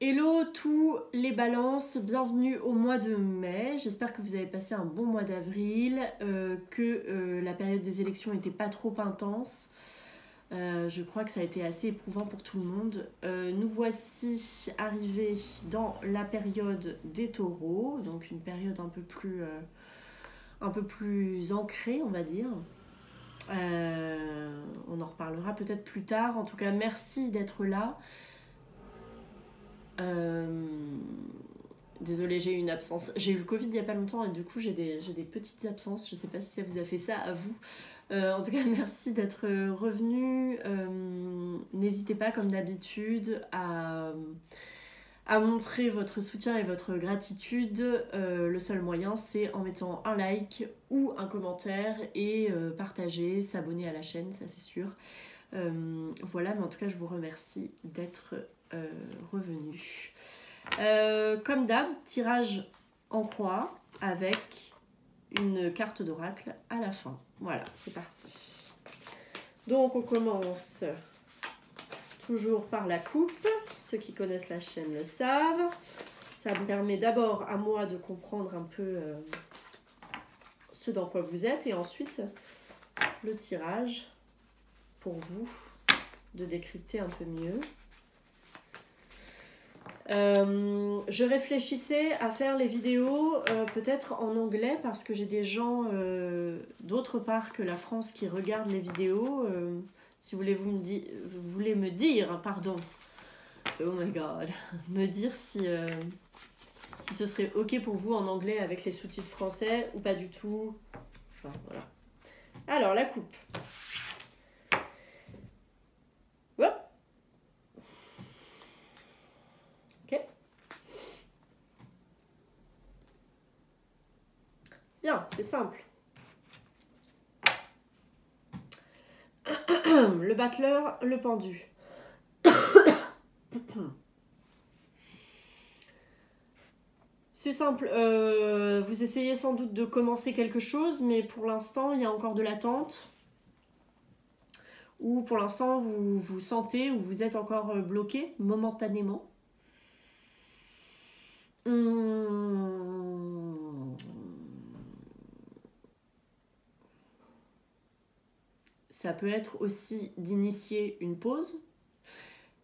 Hello tous les balances, bienvenue au mois de mai. J'espère que vous avez passé un bon mois d'avril, que la période des élections n'était pas trop intense. Je crois que ça a été assez éprouvant pour tout le monde. Nous voici arrivés dans la période des taureaux, donc une période un peu plus ancrée, on va dire. On en reparlera peut-être plus tard. En tout cas, merci d'être là. Désolée, j'ai eu une absence. J'ai eu le Covid il n'y a pas longtemps et du coup j'ai des petites absences. Je ne sais pas si ça vous a fait ça à vous. En tout cas, merci d'être revenu. N'hésitez pas, comme d'habitude, à montrer votre soutien et votre gratitude. Le seul moyen, c'est en mettant un like ou un commentaire et partager, s'abonner à la chaîne, ça c'est sûr. Voilà, mais en tout cas, je vous remercie d'être revenu. Comme d'hab, tirage en croix avec une carte d'oracle à la fin. Voilà, c'est parti. Donc on commence toujours par la coupe. Ceux qui connaissent la chaîne le savent. Ça me permet d'abord à moi de comprendre un peu ce dans quoi vous êtes et ensuite le tirage pour vous de décrypter un peu mieux. Je réfléchissais à faire les vidéos peut-être en anglais parce que j'ai des gens d'autre part que la France qui regardent les vidéos. Si vous voulez me dire, pardon, oh my god, me dire si ce serait ok pour vous en anglais avec les sous-titres français ou pas du tout. Enfin, voilà. Alors la coupe. Hop. Ok. Bien, c'est simple. Le battleur, le pendu. C'est simple, vous essayez sans doute de commencer quelque chose, mais pour l'instant, il y a encore de l'attente. Ou pour l'instant, vous vous sentez ou vous êtes encore bloqué momentanément. Ça peut être aussi d'initier une pause.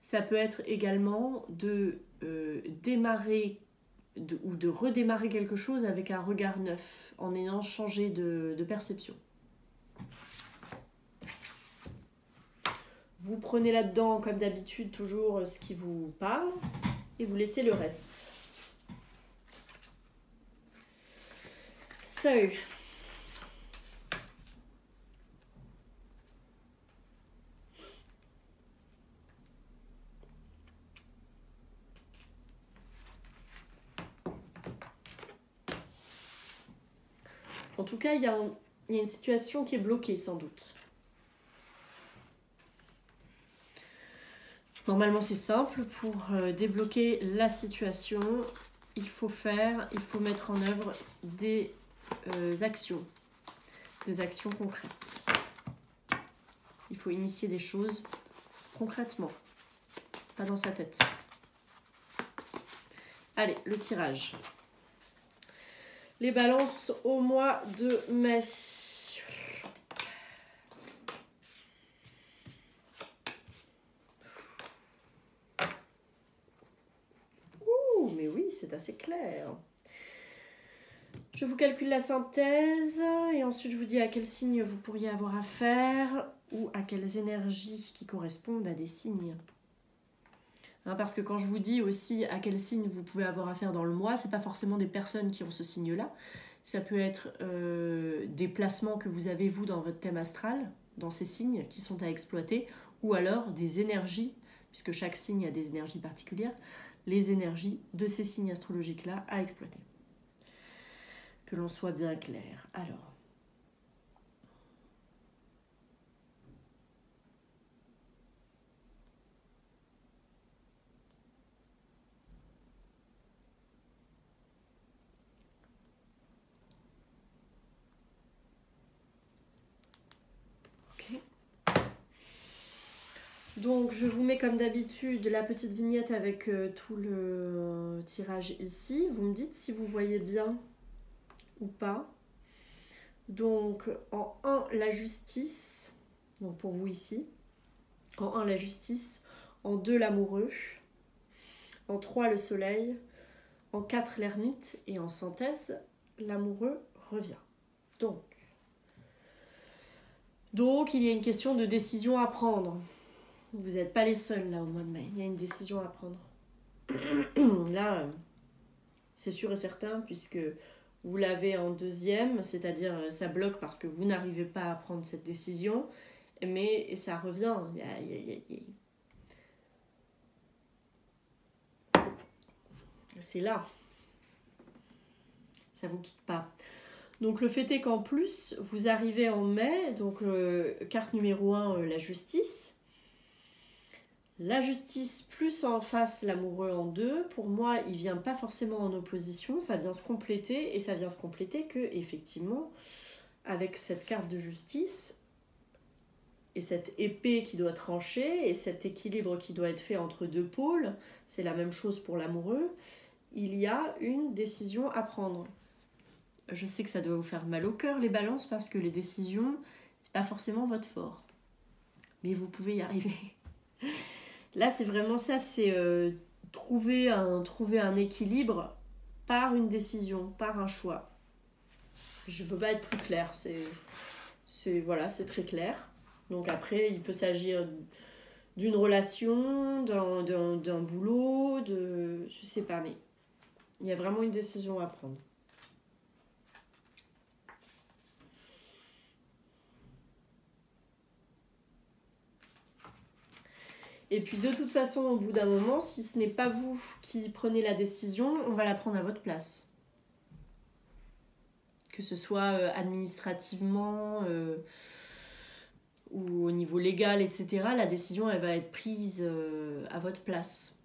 Ça peut être également de démarrer ou de redémarrer quelque chose avec un regard neuf, en ayant changé de perception. Vous prenez là-dedans, comme d'habitude, toujours ce qui vous parle et vous laissez le reste. So, en tout cas, il y a une situation qui est bloquée, sans doute. Normalement, c'est simple. Pour débloquer la situation, il faut mettre en œuvre des actions concrètes. Il faut initier des choses concrètement, pas dans sa tête. Allez, le tirage. Les balances au mois de mai. Ouh, mais oui, c'est assez clair. Je vous calcule la synthèse et ensuite je vous dis à quel signe vous pourriez avoir affaire ou à quelles énergies qui correspondent à des signes. Hein, parce que quand je vous dis aussi à quel signe vous pouvez avoir affaire dans le mois, c'est pas forcément des personnes qui ont ce signe-là. Ça peut être des placements que vous avez vous dans votre thème astral, dans ces signes qui sont à exploiter, ou alors des énergies, puisque chaque signe a des énergies particulières, les énergies de ces signes astrologiques-là à exploiter. Que l'on soit bien clair. Alors. Donc je vous mets comme d'habitude la petite vignette avec tout le tirage ici. Vous me dites si vous voyez bien ou pas. Donc en 1 la justice, donc pour vous ici. En 1 la justice, en 2 l'amoureux, en 3 le soleil, en 4 l'ermite et en synthèse l'amoureux revient. Donc il y a une question de décision à prendre. Vous n'êtes pas les seuls là au mois de mai, il y a une décision à prendre. Là, c'est sûr et certain puisque vous l'avez en 2e, c'est-à-dire ça bloque parce que vous n'arrivez pas à prendre cette décision, mais ça revient. C'est là. Ça vous quitte pas. Donc le fait est qu'en plus, vous arrivez en mai, donc carte numéro 1, la justice. La justice plus en face l'amoureux en 2, pour moi, il vient pas forcément en opposition, ça vient se compléter, et ça vient se compléter que, effectivement, avec cette carte de justice, et cette épée qui doit trancher, et cet équilibre qui doit être fait entre 2 pôles, c'est la même chose pour l'amoureux, il y a une décision à prendre. Je sais que ça doit vous faire mal au cœur, les balances, parce que les décisions, c'est pas forcément votre fort. Mais vous pouvez y arriver. Là, c'est vraiment ça, c'est trouver un équilibre par une décision, par un choix. Je ne peux pas être plus claire, voilà, c'est très clair. Donc après, il peut s'agir d'une relation, d'un boulot, je sais pas, mais il y a vraiment une décision à prendre. Et puis de toute façon, au bout d'un moment, si ce n'est pas vous qui prenez la décision, on va la prendre à votre place. Que ce soit administrativement ou au niveau légal, etc. La décision, elle va être prise à votre place.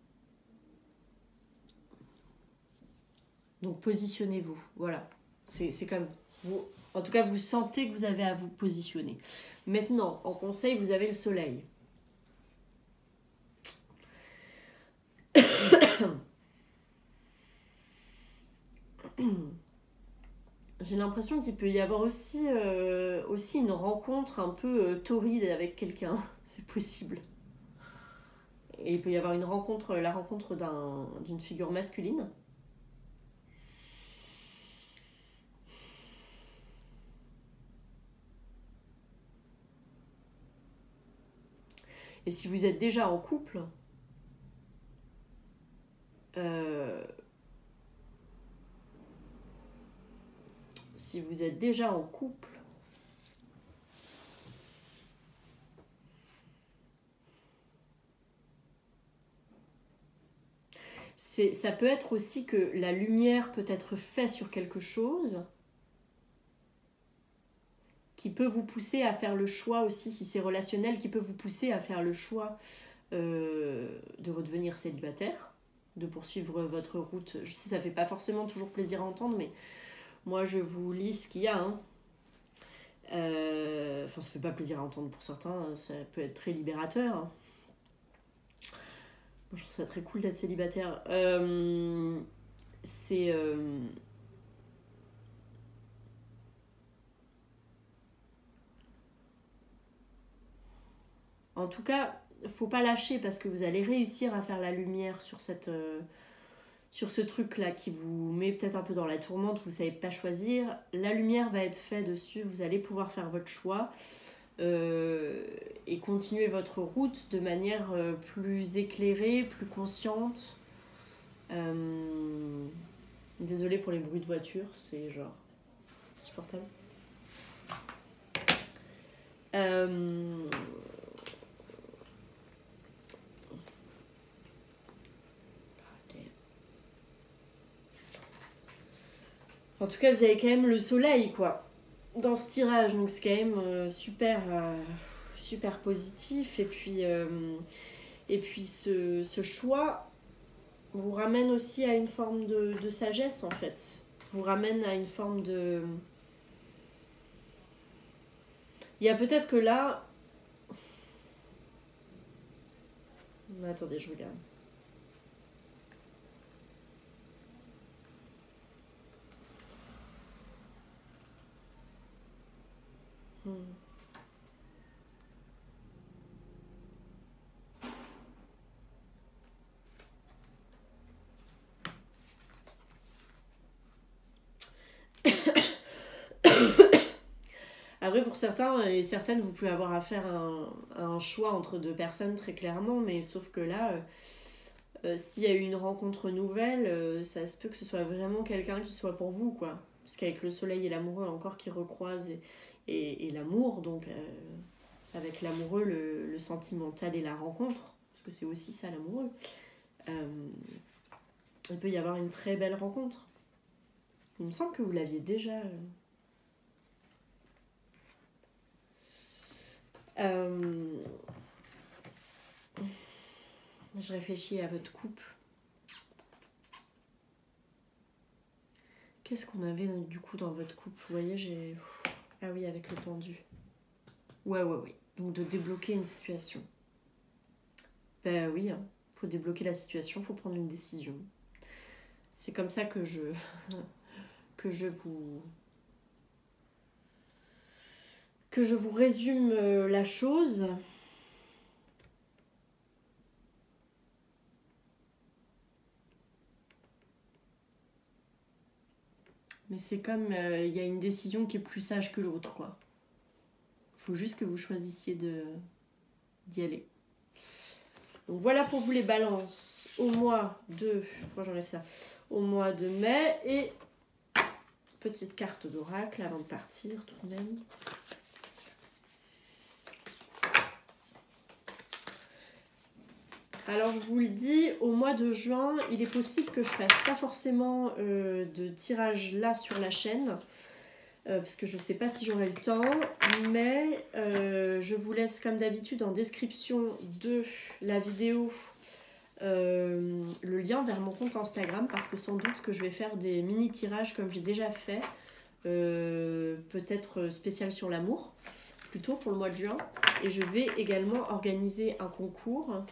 Donc positionnez-vous, voilà. C'est comme vous. En tout cas, vous sentez que vous avez à vous positionner. Maintenant, en conseil, vous avez le soleil. J'ai l'impression qu'il peut y avoir aussi une rencontre un peu torride avec quelqu'un. C'est possible. Et il peut y avoir la rencontre d'une figure masculine. Et si vous êtes déjà en couple, ça peut être aussi que la lumière peut être faite sur quelque chose qui peut vous pousser à faire le choix aussi, si c'est relationnel, qui peut vous pousser à faire le choix de redevenir célibataire, de poursuivre votre route. Je sais, ça fait pas forcément toujours plaisir à entendre, mais moi je vous lis ce qu'il y a. Hein. Ça fait pas plaisir à entendre pour certains, ça peut être très libérateur. Hein. Moi, je trouve ça très cool d'être célibataire. En tout cas, faut pas lâcher parce que vous allez réussir à faire la lumière sur ce truc-là qui vous met peut-être un peu dans la tourmente, vous savez pas choisir. La lumière va être faite dessus, vous allez pouvoir faire votre choix et continuer votre route de manière plus éclairée, plus consciente. Désolée pour les bruits de voiture, c'est genre insupportable. En tout cas, vous avez quand même le soleil, quoi, dans ce tirage. Donc, c'est quand même super positif. Et puis ce choix vous ramène aussi à une forme de sagesse, en fait. Vous ramène à une forme de... Il y a peut-être que là... Attendez, je regarde. Après, pour certains et certaines, vous pouvez avoir affaire à un choix entre deux personnes très clairement, mais sauf que là, s'il y a eu une rencontre nouvelle, ça se peut que ce soit vraiment quelqu'un qui soit pour vous, quoi. Parce qu'avec le soleil et l'amoureux encore qui recroisent et l'amour, donc avec l'amoureux, le sentimental et la rencontre, parce que c'est aussi ça l'amoureux, il peut y avoir une très belle rencontre. Il me semble que vous l'aviez déjà... Je réfléchis à votre couple. Qu'est-ce qu'on avait du coup dans votre couple? Vous voyez, j'ai... Ah oui, avec le pendu. Ouais. Donc de débloquer une situation. Ben oui, hein. Faut débloquer la situation, faut prendre une décision. C'est comme ça que je vous résume la chose. Mais c'est comme il y a une décision qui est plus sage que l'autre, quoi. Faut juste que vous choisissiez d'y aller. Donc voilà pour vous les balances au mois de... Pourquoi j'enlève ça? Au mois de mai. Et petite carte d'oracle avant de partir tout de même. Alors je vous le dis, au mois de juin, il est possible que je fasse pas forcément de tirage là sur la chaîne. Parce que je ne sais pas si j'aurai le temps, mais je vous laisse comme d'habitude en description de la vidéo le lien vers mon compte Instagram, parce que sans doute que je vais faire des mini tirages comme j'ai déjà fait, peut-être spécial sur l'amour, plutôt pour le mois de juin. Et je vais également organiser un concours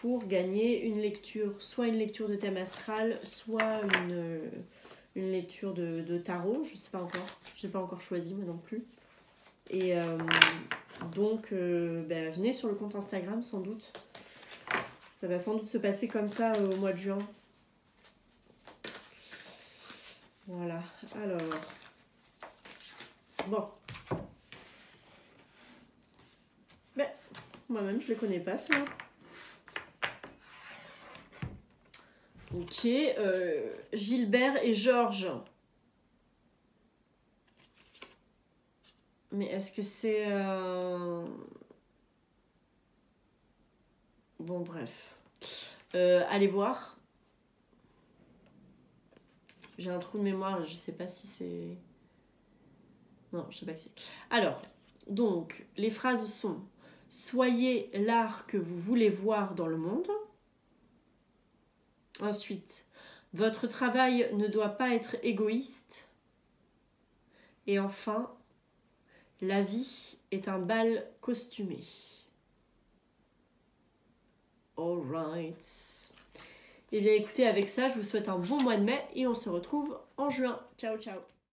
pour gagner une lecture, soit une lecture de thème astral, soit une lecture de tarot, je sais pas encore, je n'ai pas encore choisi moi non plus. Et donc venez sur le compte Instagram sans doute. Ça va sans doute se passer comme ça au mois de juin. Voilà, alors. Bon. Mais moi-même je ne les connais pas ceux-là. Ok, Gilbert et Georges. Mais est-ce que c'est... Bon, bref. Allez voir. J'ai un trou de mémoire, je sais pas si c'est... Non, je sais pas que c'est... Alors, donc, les phrases sont... Soyez l'art que vous voulez voir dans le monde. Ensuite, votre travail ne doit pas être égoïste. Et enfin, la vie est un bal costumé. Alright. Eh bien écoutez, avec ça, je vous souhaite un bon mois de mai et on se retrouve en juin. Ciao, ciao.